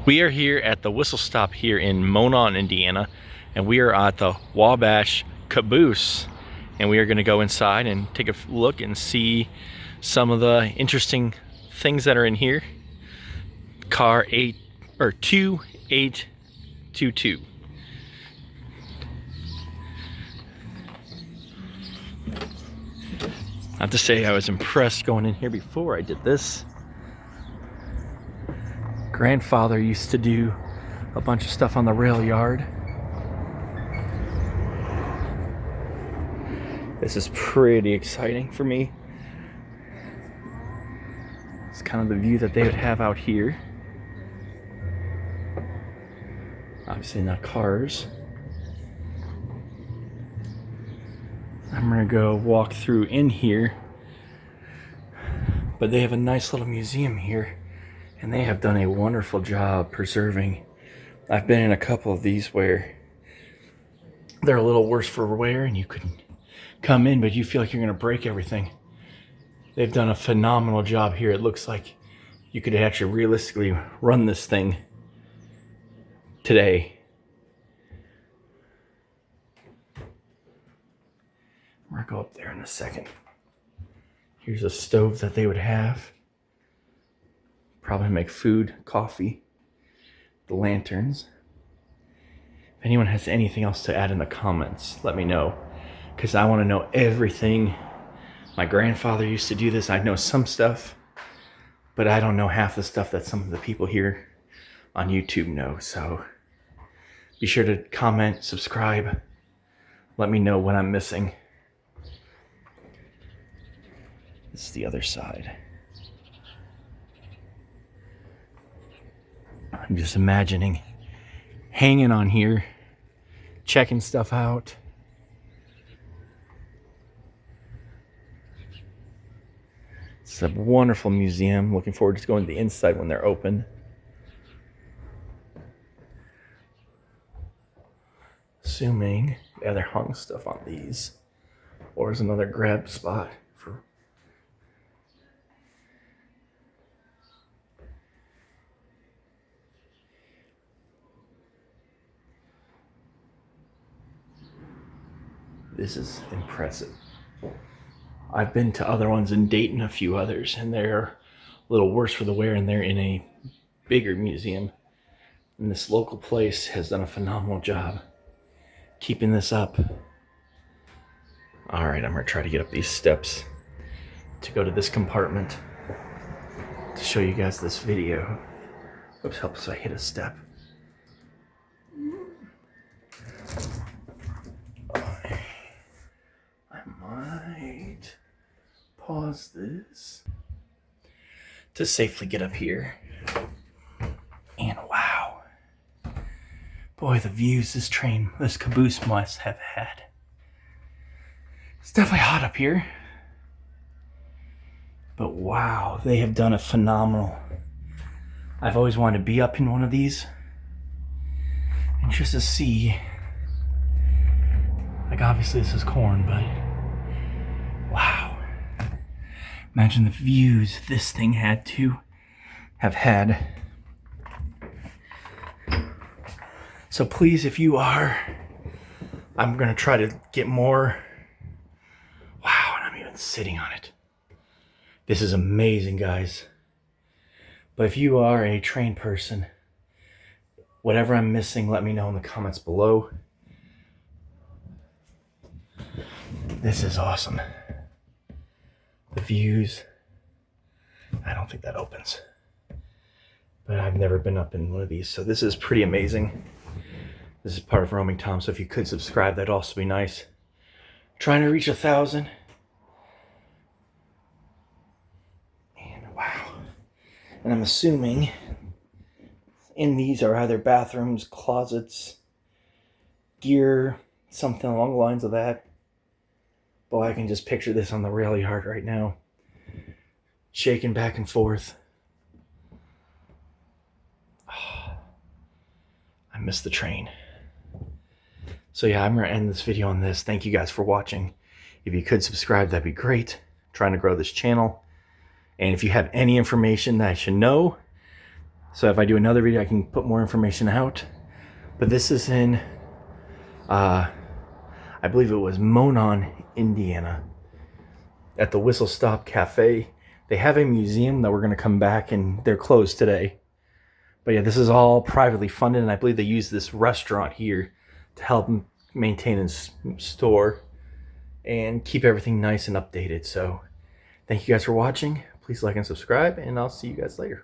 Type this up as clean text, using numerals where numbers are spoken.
We are here at the whistle stop here in Monon, Indiana, and we are at the Wabash Caboose, and we are going to go inside and take a look and see some of the interesting things that are in here. Car 2822. I have to say I was impressed going in here before I did this. Grandfather used to do a bunch of stuff on the rail yard. This is pretty exciting for me. It's kind of the view that they would have out here. Obviously not cars. I'm gonna go walk through in here, but they have a nice little museum here, and they have done a wonderful job preserving. I've been in a couple of these where they're a little worse for wear and you could come in, but you feel like you're gonna break everything. They've done a phenomenal job here. It looks like you could actually realistically run this thing today. I'm gonna go up there in a second. Here's a stove that they would have. Probably make food, coffee, the lanterns. If anyone has anything else to add in the comments, let me know, because I want to know everything. My grandfather used to do this. I know some stuff, but I don't know half the stuff that some of the people here on YouTube know. So be sure to comment, subscribe, let me know what I'm missing. This is the other side. I'm just imagining hanging on here, checking stuff out. It's a wonderful museum. Looking forward to going to the inside when they're open. Assuming they either hung stuff on these, or is another grab spot for. This is impressive. I've been to other ones in Dayton, a few others, and they're a little worse for the wear, and they're in a bigger museum. And this local place has done a phenomenal job keeping this up. All right, I'm gonna try to get up these steps to go to this compartment to show you guys this video. Oops, helps if I hit a step. Might pause this to safely get up here. And wow, boy, the views this caboose must have had. It's definitely hot up here, but wow, they have done a phenomenal. I've always wanted to be up in one of these and just to see, like, obviously this is corn, but wow. Imagine the views this thing had to have had. So please, if you are, I'm gonna try to get more. Wow, and I'm even sitting on it. This is amazing, guys. But if you are a trained person, whatever I'm missing, let me know in the comments below. This is awesome. The views. I don't think that opens. But I've never been up in one of these, so this is pretty amazing. This is part of Roaming Tom, so if you could subscribe, that'd also be nice. Trying to reach 1,000. And wow. And I'm assuming in these are either bathrooms, closets, gear, something along the lines of that. Boy, I can just picture this on the rail yard right now. Shaking back and forth. Oh, I missed the train. So yeah, I'm going to end this video on this. Thank you guys for watching. If you could subscribe, that'd be great. I'm trying to grow this channel. And if you have any information that I should know, So if I do another video, I can put more information out. But this is in, I believe it was Monon, Indiana, at the Whistle Stop Cafe. They have a museum that we're going to come back, and they're closed today. But yeah, this is all privately funded, and I believe they use this restaurant here to help maintain and store and keep everything nice and updated. So thank you guys for watching. Please like and subscribe, and I'll see you guys later.